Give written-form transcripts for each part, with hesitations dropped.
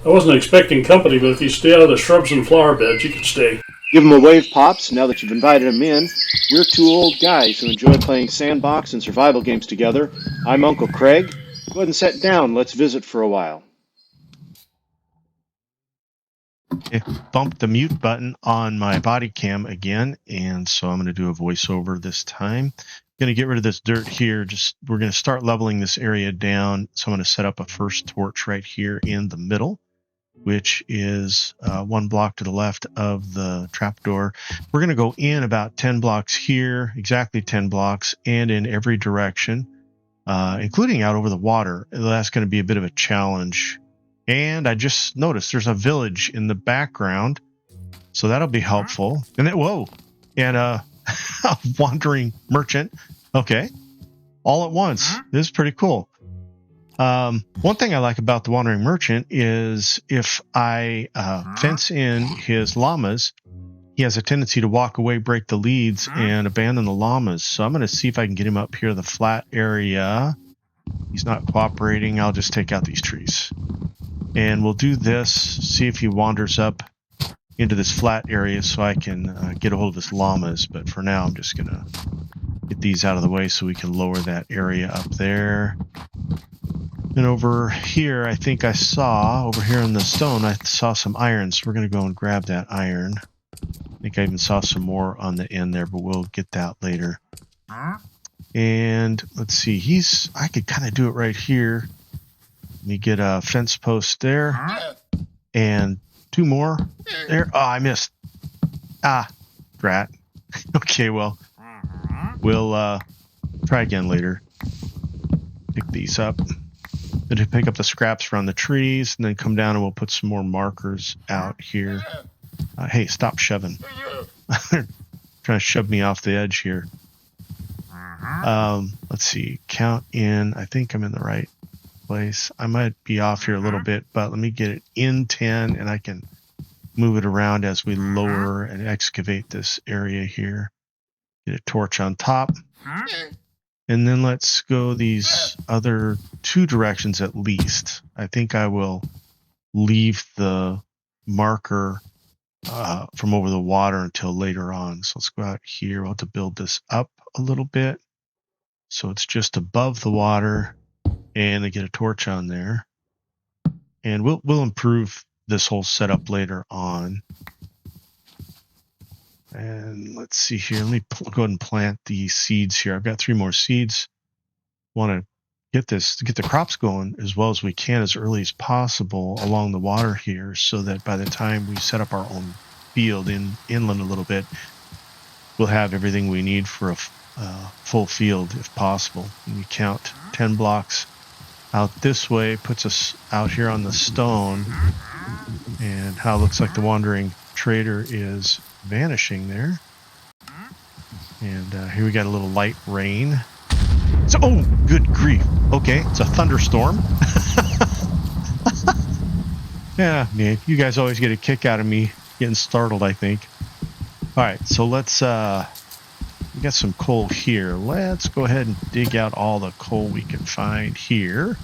I wasn't expecting company, but if you stay out of the shrubs and flower beds, you can stay. Give them a wave, Pops, now that you've invited them in. We're two old guys who enjoy playing sandbox and survival games together. I'm Uncle Craig. Go ahead and sit down. Let's visit for a while. It bumped the mute button on my body cam again, and so I'm going to do a voiceover this time. Going to get rid of this dirt here. We're going to start leveling this area down. So I'm going to set up a first torch right here in the middle, which is 1 block to the left of the trapdoor. We're going to go in about 10 blocks here, exactly 10 blocks, and in every direction, including out over the water. That's going to be a bit of a challenge. And I just noticed there's a village in the background, so that'll be helpful. And then, whoa, and a wandering merchant. Okay, all at once. This is pretty cool. One thing I like about the wandering merchant is if I fence in his llamas, he has a tendency to walk away, break the leads, and abandon the llamas. So I'm going to see if I can get him up here, the flat area. He's not cooperating. I'll just take out these trees. And we'll do this, see if he wanders up into this flat area so I can get a hold of his llamas. But for now, I'm just going to get these out of the way so we can lower that area up there. And over here, I think I saw, over here on the stone, I saw some iron. So we're going to go and grab that iron. I think I even saw some more on the end there, but we'll get that later. And let's see, I could kind of do it right here. Let me get a fence post there. And 2 more there. Oh, I missed. Drat. Okay, well, we'll try again later. Pick these up. Then pick up the scraps around the trees, and then come down and we'll put some more markers out here. Hey, stop shoving. Trying to shove me off the edge here. Let's see. Count in. I think I'm in the right place. I might be off here a little bit, but let me get it in 10, and I can move it around as we lower and excavate this area here. Get a torch on top. And then let's go these other 2 directions at least. I think I will leave the marker from over the water until later on. So let's go out here. We'll have to build this up a little bit so it's just above the water, and I get a torch on there. And we'll improve this whole setup later on. And let's see here. Let me go ahead and plant the seeds here. I've got 3 more seeds. Want to get the crops going as well as we can as early as possible along the water here, so that by the time we set up our own field inland a little bit, we'll have everything we need for a full field if possible. And we count 10 blocks out this way, puts us out here on the stone, and how it looks like the wandering trader is vanishing there. And here we got a little light rain. So, oh, good grief. Okay, it's a thunderstorm. Yeah, man, you guys always get a kick out of me getting startled, I think. All right, so let's, we got some coal here. Let's go ahead and dig out all the coal we can find here.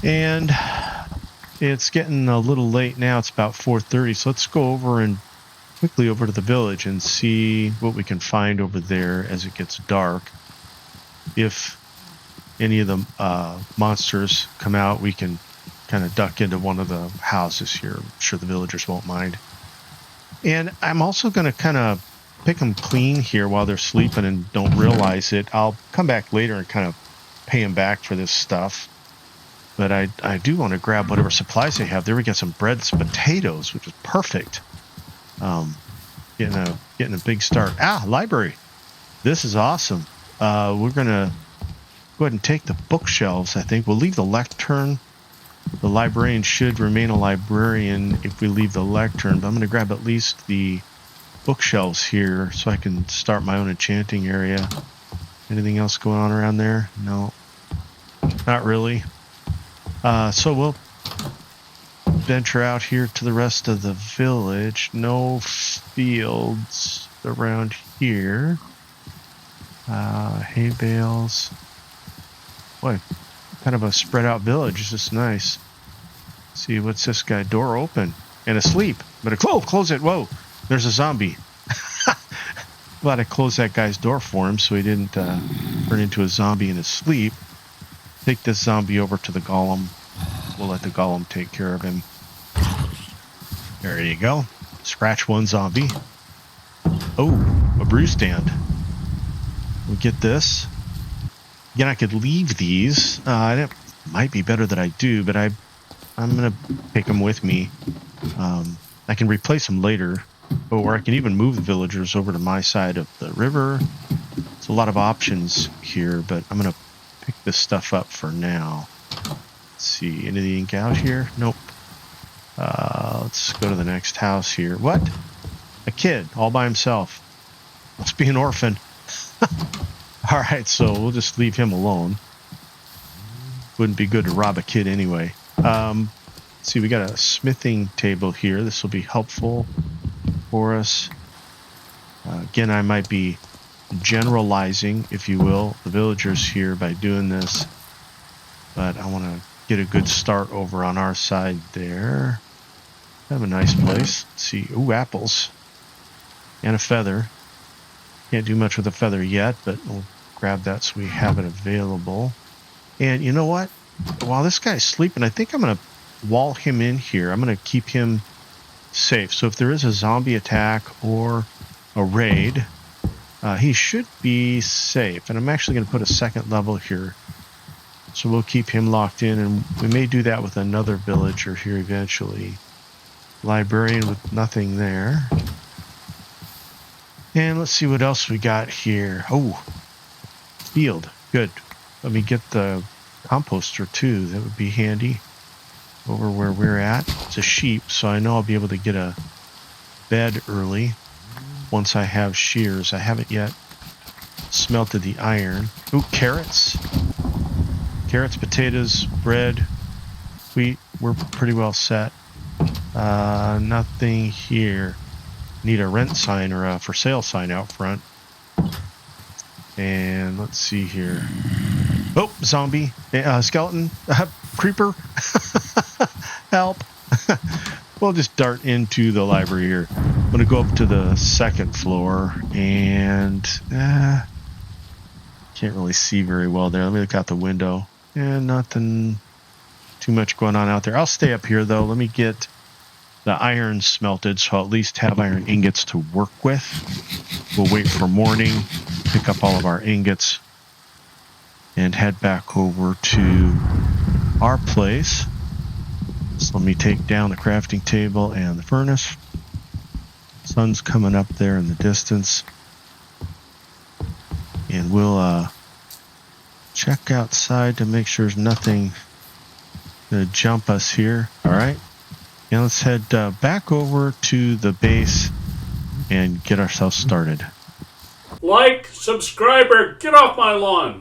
And it's getting a little late now. It's about 4:30, so let's go over and quickly over to the village and see what we can find over there as it gets dark. If any of the monsters come out, we can kind of duck into one of the houses here. I'm sure the villagers won't mind. And I'm also going to kind of pick them clean here while they're sleeping and don't realize it. I'll come back later and kind of pay them back for this stuff. But I do want to grab whatever supplies they have. There we got some bread, some potatoes, which is perfect. Getting a big start. Library. This is awesome. We're going to go ahead and take the bookshelves, I think. We'll leave the lectern. The librarian should remain a librarian if we leave the lectern, but I'm going to grab at least the bookshelves here so I can start my own enchanting area. Anything else going on around there? No, not really. So we'll venture out here to the rest of the village. No fields around here. Hay bales. Boy, kind of a spread out village. It's just nice. See, what's this guy? Door open and asleep. But close it. Whoa, there's a zombie. Glad I closed that guy's door for him so he didn't turn into a zombie in his sleep. Take this zombie over to the golem. We'll let the golem take care of him. There you go. Scratch one zombie. Oh, a brew stand. We'll get this. Again, I could leave these. Might be better that I do, but I'm going to take them with me. I can replace them later, or I can even move the villagers over to my side of the river. There's a lot of options here, but I'm going to pick this stuff up for now. Let's see, anything out here? Nope. Let's go to the next house here. What? A kid all by himself. Must be an orphan. Alright, so we'll just leave him alone. Wouldn't be good to rob a kid anyway. Let's see, we got a smithing table here. This will be helpful for us. Again, I might be generalizing, if you will, the villagers here by doing this. But I want to get a good start over on our side there. Have a nice place. Let's see. Ooh, apples. And a feather. Can't do much with a feather yet, but we'll grab that so we have it available. And you know what? While this guy's sleeping, I think I'm going to wall him in here. I'm going to keep him safe. So if there is a zombie attack or a raid, he should be safe. And I'm actually going to put a second level here. So we'll keep him locked in, and we may do that with another villager here eventually. Librarian with nothing there. And let's see what else we got here. Oh, field. Good. Let me get the composter too. That would be handy. Over where we're at. It's a sheep, so I know I'll be able to get a bed early once I have shears. I haven't yet smelted the iron. Ooh, carrots. Carrots, potatoes, bread, wheat. We're pretty well set. Nothing here. Need a rent sign or a for sale sign out front. And let's see here. Oh, zombie, skeleton, creeper. Help. We'll just dart into the library here. I'm going to go up to the second floor and can't really see very well there. Let me look out the window. And nothing too much going on out there. I'll stay up here though. Let me get the iron smelted so I'll at least have iron ingots to work with. We'll wait for morning, pick up all of our ingots, and head back over to our place. So let me take down the crafting table and the furnace. Sun's coming up there in the distance. And we'll check outside to make sure there's nothing to jump us here. Alright. And let's head back over to the base and get ourselves started. Like, subscribe, or get off my lawn.